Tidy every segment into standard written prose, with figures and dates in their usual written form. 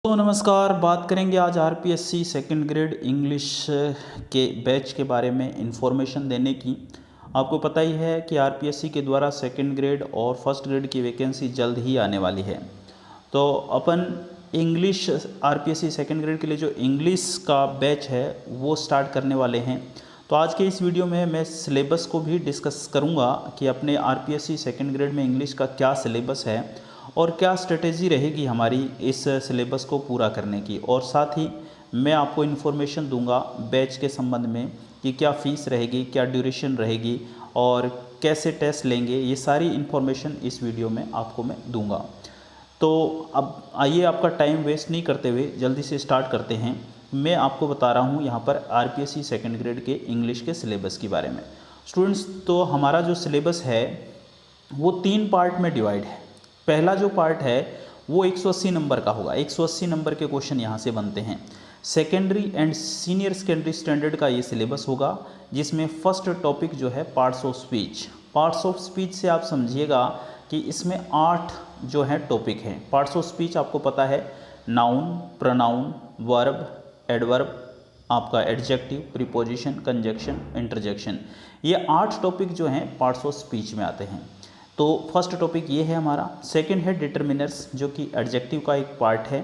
तो नमस्कार। बात करेंगे आज आरपीएससी सेकंड ग्रेड इंग्लिश के बैच के बारे में इंफॉर्मेशन देने की। आपको पता ही है कि आरपीएससी के द्वारा सेकंड ग्रेड और फर्स्ट ग्रेड की वैकेंसी जल्द ही आने वाली है। तो अपन इंग्लिश आरपीएससी सेकंड ग्रेड के लिए जो इंग्लिश का बैच है वो स्टार्ट करने वाले हैं। तो आज के इस वीडियो में मैं सिलेबस को भी डिस्कस करूंगा कि अपने आरपीएससी सेकंड ग्रेड में इंग्लिश का क्या सिलेबस है और क्या स्ट्रेटेजी रहेगी हमारी इस सिलेबस को पूरा करने की। और साथ ही मैं आपको इन्फॉर्मेशन दूंगा बैच के संबंध में कि क्या फ़ीस रहेगी, क्या ड्यूरेशन रहेगी और कैसे टेस्ट लेंगे। ये सारी इन्फॉर्मेशन इस वीडियो में आपको मैं दूंगा। तो अब आइए, आपका टाइम वेस्ट नहीं करते हुए जल्दी से स्टार्ट करते हैं। मैं आपको बता रहा हूँ यहाँ पर आरपीएससी सेकंड ग्रेड के इंग्लिश के सिलेबस के बारे में। स्टूडेंट्स, तो हमारा जो सिलेबस है वो 3 पार्ट में डिवाइड है। पहला जो पार्ट है वो 180 नंबर का होगा। 180 नंबर के क्वेश्चन यहाँ से बनते हैं। Secondary and senior secondary standard का ये सिलेबस होगा, जिसमें फर्स्ट टॉपिक जो है parts of speech. Parts of speech से आप समझिएगा कि इसमें 8 जो है टॉपिक हैं। पार्ट्स ऑफ स्पीच आपको पता है, नाउन, प्रोनाउन, वर्ब, एडवर्ब, आपका एडजेक्टिव, प्रीपोजिशन, कंजक्शन, इंटरजेक्शन, ये 8 टॉपिक जो हैं पार्ट्स ऑफ स्पीच में आते हैं। तो फर्स्ट टॉपिक ये है हमारा। सेकंड है डिटर्मिनर्स, जो कि एडजेक्टिव का एक पार्ट है।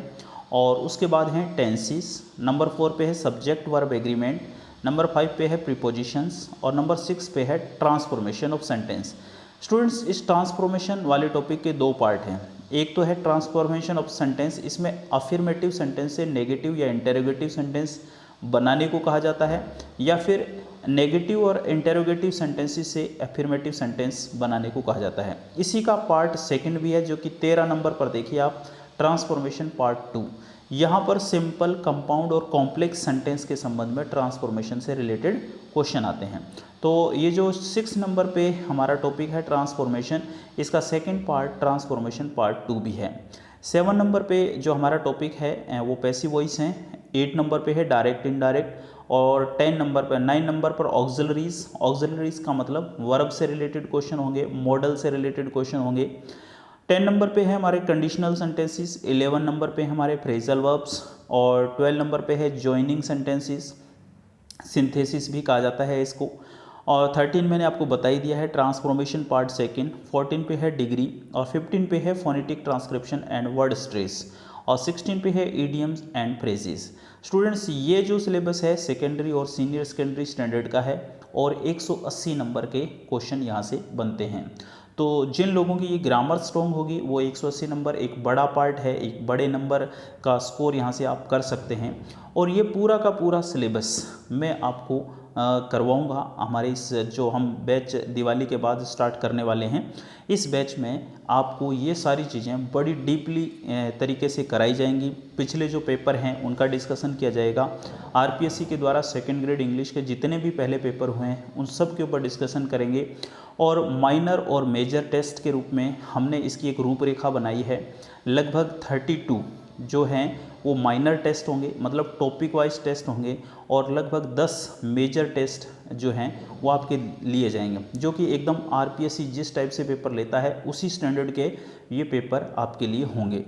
और उसके बाद हैं टेंसेस। नंबर 4 पे है सब्जेक्ट वर्ब एग्रीमेंट। नंबर 5 पे है प्रीपोजिशंस। और नंबर 6 पे है ट्रांसफॉर्मेशन ऑफ सेंटेंस। स्टूडेंट्स, इस ट्रांसफॉर्मेशन वाले टॉपिक के 2 पार्ट हैं। एक तो है ट्रांसफॉर्मेशन ऑफ सेंटेंस, इसमें अफर्मेटिव सेंटेंस से नेगेटिव या इंटेरोगेटिव सेंटेंस बनाने को कहा जाता है, या फिर नेगेटिव और इंटेरोगेटिव सेंटेंसेस से अफर्मेटिव सेंटेंस बनाने को कहा जाता है। इसी का पार्ट सेकंड भी है, जो कि 13 नंबर पर देखिए आप, ट्रांसफॉर्मेशन पार्ट 2। यहाँ पर सिंपल, कंपाउंड और कॉम्प्लेक्स सेंटेंस के संबंध में ट्रांसफॉर्मेशन से रिलेटेड क्वेश्चन आते हैं। तो ये जो 6 नंबर पे हमारा टॉपिक है ट्रांसफॉर्मेशन, इसका सेकंड पार्ट ट्रांसफॉर्मेशन पार्ट 2 भी है। 7 नंबर पे जो हमारा टॉपिक है वो पैसिव वॉइस हैं। 8 नंबर पे है डायरेक्ट इनडायरेक्ट। और 9 नंबर पर ऑक्सिलरीज। ऑक्सिलरीज का मतलब वर्ब से रिलेटेड क्वेश्चन होंगे, मॉडल से रिलेटेड क्वेश्चन होंगे। 10 नंबर पे है हमारे कंडीशनल सेंटेंसेस। 11 नंबर पे हमारे फ्रेजल वर्ब्स। और 12 नंबर पे है जॉइनिंग सेंटेंसेस, सिंथेसिस भी कहा जाता है इसको। और 13 मैंने आपको बता ही दिया है, ट्रांसफॉर्मेशन पार्ट सेकंड। 14 पे है डिग्री। और 15 पे है phonetic transcription and word stress. और 16 पे है ईडियम्स एंड फ्रेजेस। स्टूडेंट्स, ये जो सिलेबस है सेकेंडरी और सीनियर सेकेंडरी स्टैंडर्ड का है और 180 नंबर के क्वेश्चन यहाँ से बनते हैं। तो जिन लोगों की ये ग्रामर स्ट्रॉन्ग होगी वो 180 नंबर एक बड़ा पार्ट है, एक बड़े नंबर का स्कोर यहाँ से आप कर सकते हैं। और ये पूरा का पूरा सिलेबस मैं आपको करवाऊंगा हमारे इस जो हम बैच दिवाली के बाद स्टार्ट करने वाले हैं। इस बैच में आपको ये सारी चीज़ें बड़ी डीपली तरीके से कराई जाएंगी। पिछले जो पेपर हैं उनका डिस्कशन किया जाएगा। आरपीएससी के द्वारा सेकंड ग्रेड इंग्लिश के जितने भी पहले पेपर हुए हैं उन सब के ऊपर डिस्कशन करेंगे। और माइनर और मेजर टेस्ट के रूप में हमने इसकी एक रूपरेखा बनाई है। लगभग 32 जो हैं वो माइनर टेस्ट होंगे, मतलब टॉपिक वाइज टेस्ट होंगे। और लगभग 10 मेजर टेस्ट जो हैं वो आपके लिए जाएंगे, जो कि एकदम आरपीएससी जिस टाइप से पेपर लेता है उसी स्टैंडर्ड के ये पेपर आपके लिए होंगे।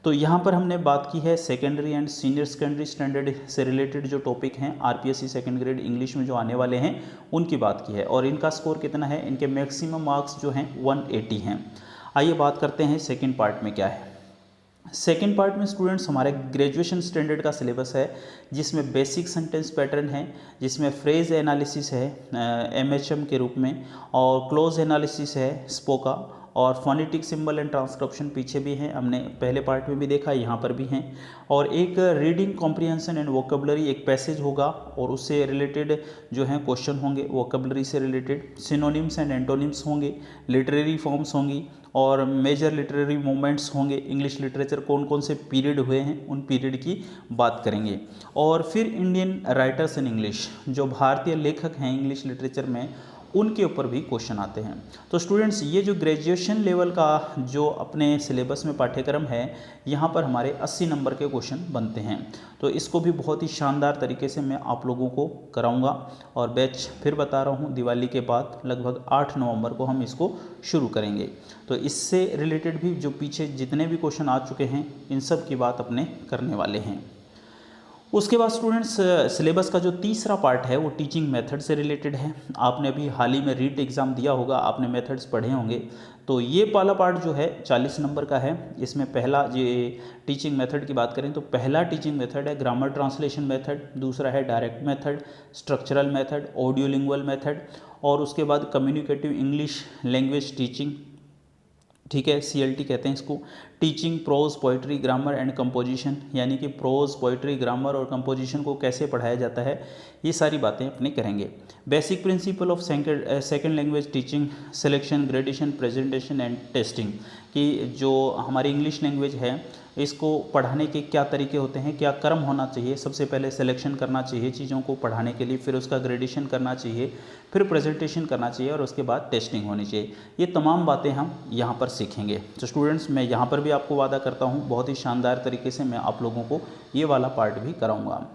तो यहाँ पर हमने बात की है secondary and senior secondary standard से रिलेटेड जो टॉपिक हैं आरपीएससी सेकेंड ग्रेड इंग्लिश में जो आने वाले हैं उनकी बात की है। और इनका स्कोर कितना है, इनके मैक्सिमम मार्क्स जो हैं 180 हैं। आइए बात करते हैं सेकेंड पार्ट में क्या है। सेकेंड पार्ट में स्टूडेंट्स हमारे ग्रेजुएशन स्टैंडर्ड का सिलेबस है, जिसमें बेसिक सेंटेंस पैटर्न है, जिसमें फ्रेज एनालिसिस है एमएचएम के रूप में, और क्लोज एनालिसिस है स्पोका, और फोनेटिक सिंबल एंड ट्रांसक्रिप्शन पीछे भी हैं, हमने पहले पार्ट में भी देखा, यहाँ पर भी हैं। और एक रीडिंग कॉम्प्रिहेंशन एंड वोकेबलरी, एक पैसेज होगा और उससे रिलेटेड जो हैं क्वेश्चन होंगे वोकेबलरी से रिलेटेड। सिनोनिम्स एंड एंटोनिम्स होंगे, लिटरेरी फॉर्म्स होंगी, और मेजर लिटरेरी मूवमेंट्स होंगे। इंग्लिश लिटरेचर कौन कौन से पीरियड हुए हैं उन पीरियड की बात करेंगे। और फिर इंडियन राइटर्स इन इंग्लिश, जो भारतीय लेखक हैं इंग्लिश लिटरेचर में उनके ऊपर भी क्वेश्चन आते हैं। तो स्टूडेंट्स, ये जो ग्रेजुएशन लेवल का जो अपने सिलेबस में पाठ्यक्रम है, यहाँ पर हमारे 80 नंबर के क्वेश्चन बनते हैं। तो इसको भी बहुत ही शानदार तरीके से मैं आप लोगों को कराऊंगा। और बैच फिर बता रहा हूँ, दिवाली के बाद लगभग 8 नवंबर को हम इसको शुरू करेंगे। तो इससे रिलेटेड भी जो पीछे जितने भी क्वेश्चन आ चुके हैं, इन सब की बात अपने करने वाले हैं। उसके बाद स्टूडेंट्स, सिलेबस का जो तीसरा पार्ट है वो टीचिंग मेथड से रिलेटेड है। आपने अभी हाल ही में रीट एग्ज़ाम दिया होगा, आपने मेथड्स पढ़े होंगे। तो ये वाला पार्ट जो है 40 नंबर का है। इसमें पहला ये टीचिंग मेथड की बात करें तो पहला टीचिंग मेथड है ग्रामर ट्रांसलेशन मेथड, दूसरा है direct method, structural method, audiolingual method, और उसके बाद कम्युनिकेटिव इंग्लिश लैंग्वेज टीचिंग, ठीक है, CLT कहते हैं इसको। Teaching prose poetry grammar and composition, यानी कि प्रोज पोइट्री ग्रामर और कंपोजिशन को कैसे पढ़ाया जाता है, ये सारी बातें अपने करेंगे। Basic principle of second language teaching, selection, gradation, presentation and testing, कि जो हमारी इंग्लिश लैंग्वेज है इसको पढ़ाने के क्या तरीके होते हैं, क्या क्रम होना चाहिए। सबसे पहले सिलेक्शन करना चाहिए चीज़ों को पढ़ाने के लिए, फिर उसका ग्रेडेशन करना चाहिए, फिर प्रेजेंटेशन करना चाहिए, और उसके बाद टेस्टिंग होनी चाहिए। ये तमाम बातें हम यहाँ पर सीखेंगे। तो स्टूडेंट्स, मैं यहाँ पर भी आपको वादा करता हूँ बहुत ही शानदार तरीके से मैं आप लोगों को ये वाला पार्ट भी कराऊँगा।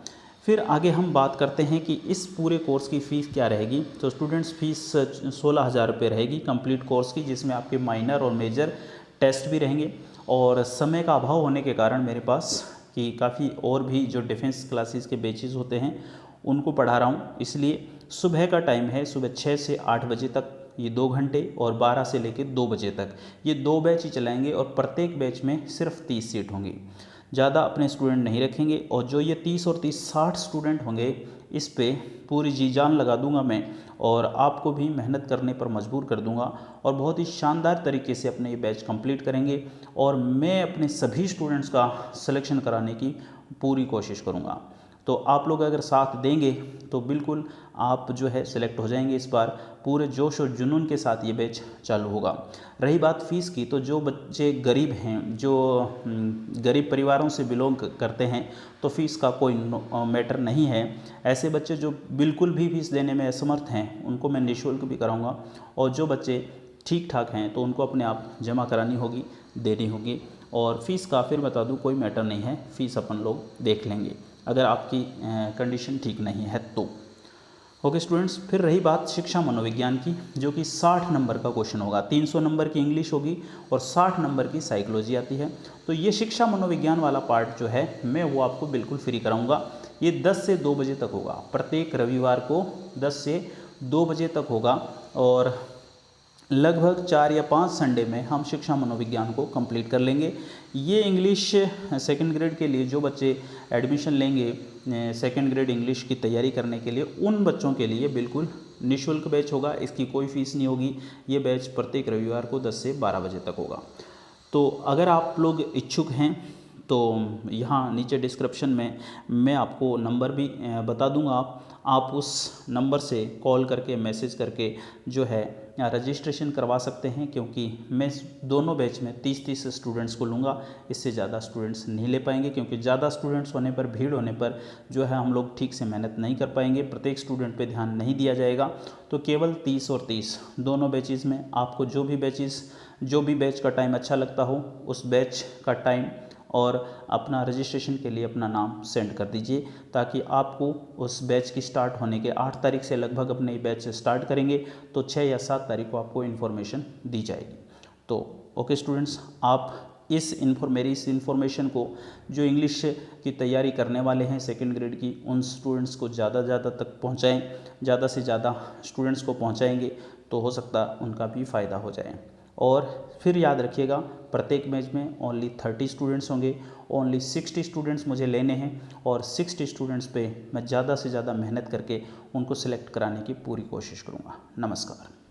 फिर आगे हम बात करते हैं कि इस पूरे कोर्स की फ़ीस क्या रहेगी। तो स्टूडेंट्स, फीस 16,000 रुपये रहेगी कंप्लीट कोर्स की, जिसमें आपके माइनर और मेजर टेस्ट भी रहेंगे। और समय का अभाव होने के कारण मेरे पास कि काफ़ी और भी जो डिफेंस क्लासेस के बैचेस होते हैं उनको पढ़ा रहा हूँ, इसलिए सुबह का टाइम है, सुबह 6 से 8 बजे तक ये 2 घंटे, और 12 से लेकर 2 बजे तक ये 2 बैच ही चलाएंगे। और प्रत्येक बैच में सिर्फ 30 सीट होंगी, ज़्यादा अपने स्टूडेंट नहीं रखेंगे। और जो ये 30 और 30 60 स्टूडेंट होंगे, इस पे पूरी जी जान लगा दूंगा मैं, और आपको भी मेहनत करने पर मजबूर कर दूंगा, और बहुत ही शानदार तरीके से अपने ये बैच कंप्लीट करेंगे। और मैं अपने सभी स्टूडेंट्स का सिलेक्शन कराने की पूरी कोशिश करूंगा। तो आप लोग अगर साथ देंगे तो बिल्कुल आप जो है सिलेक्ट हो जाएंगे। इस बार पूरे जोश और जुनून के साथ ये बैच चालू होगा। रही बात फ़ीस की, तो जो बच्चे गरीब हैं, जो गरीब परिवारों से बिलोंग करते हैं, तो फ़ीस का कोई मैटर नहीं है। ऐसे बच्चे जो बिल्कुल भी फ़ीस देने में असमर्थ हैं, उनको मैं निःशुल्क भी कराऊंगा। और जो बच्चे ठीक ठाक हैं तो उनको अपने आप जमा करानी होगी, देनी होगी। और फ़ीस का फिर बता दूं, कोई मैटर नहीं है, फ़ीस अपन लोग देख लेंगे अगर आपकी कंडीशन ठीक नहीं है तो। ओके स्टूडेंट्स, फिर रही बात शिक्षा मनोविज्ञान की, जो कि 60 नंबर का क्वेश्चन होगा। 300 नंबर की इंग्लिश होगी और 60 नंबर की साइकोलॉजी आती है। तो ये शिक्षा मनोविज्ञान वाला पार्ट जो है मैं वो आपको बिल्कुल फ्री कराऊंगा। ये 10 से 2 बजे तक होगा, प्रत्येक रविवार को 10 से 2 बजे तक होगा। और लगभग 4 या 5 संडे में हम शिक्षा मनोविज्ञान को कंप्लीट कर लेंगे। ये इंग्लिश सेकंड ग्रेड के लिए जो बच्चे एडमिशन लेंगे सेकंड ग्रेड इंग्लिश की तैयारी करने के लिए, उन बच्चों के लिए बिल्कुल निःशुल्क बैच होगा, इसकी कोई फ़ीस नहीं होगी। ये बैच प्रत्येक रविवार को 10 से 12 बजे तक होगा। तो अगर आप लोग इच्छुक हैं तो यहाँ नीचे डिस्क्रिप्शन में मैं आपको नंबर भी बता दूंगा। आप उस नंबर से कॉल करके मैसेज करके जो है रजिस्ट्रेशन करवा सकते हैं, क्योंकि मैं दोनों बैच में 30-30 स्टूडेंट्स को लूँगा। इससे ज़्यादा स्टूडेंट्स नहीं ले पाएंगे, क्योंकि ज़्यादा स्टूडेंट्स होने पर, भीड़ होने पर जो है हम लोग ठीक से मेहनत नहीं कर पाएंगे, प्रत्येक स्टूडेंट पे ध्यान नहीं दिया जाएगा। तो केवल 30 और 30 दोनों बैचेज़ में आपको जो भी बैच का टाइम अच्छा लगता हो, उस बैच का टाइम और अपना रजिस्ट्रेशन के लिए अपना नाम सेंड कर दीजिए, ताकि आपको उस बैच की स्टार्ट होने के 8 तारीख से लगभग अपने बैच स्टार्ट करेंगे, तो 6 या 7 तारीख को आपको इन्फॉर्मेशन दी जाएगी। तो ओके स्टूडेंट्स, आप मेरी इस इन्फॉर्मेशन को जो इंग्लिश की तैयारी करने वाले हैं सेकंड ग्रेड की, उन स्टूडेंट्स को ज़्यादा तक पहुँचाएँ। ज़्यादा से ज़्यादा स्टूडेंट्स को पहुँचाएँगे तो हो सकता उनका भी फ़ायदा हो जाए। और फिर याद रखिएगा, प्रत्येक बैच में ओनली 30 स्टूडेंट्स होंगे, ओनली 60 स्टूडेंट्स मुझे लेने हैं, और 60 स्टूडेंट्स पे मैं ज़्यादा से ज़्यादा मेहनत करके उनको सिलेक्ट कराने की पूरी कोशिश करूँगा। नमस्कार।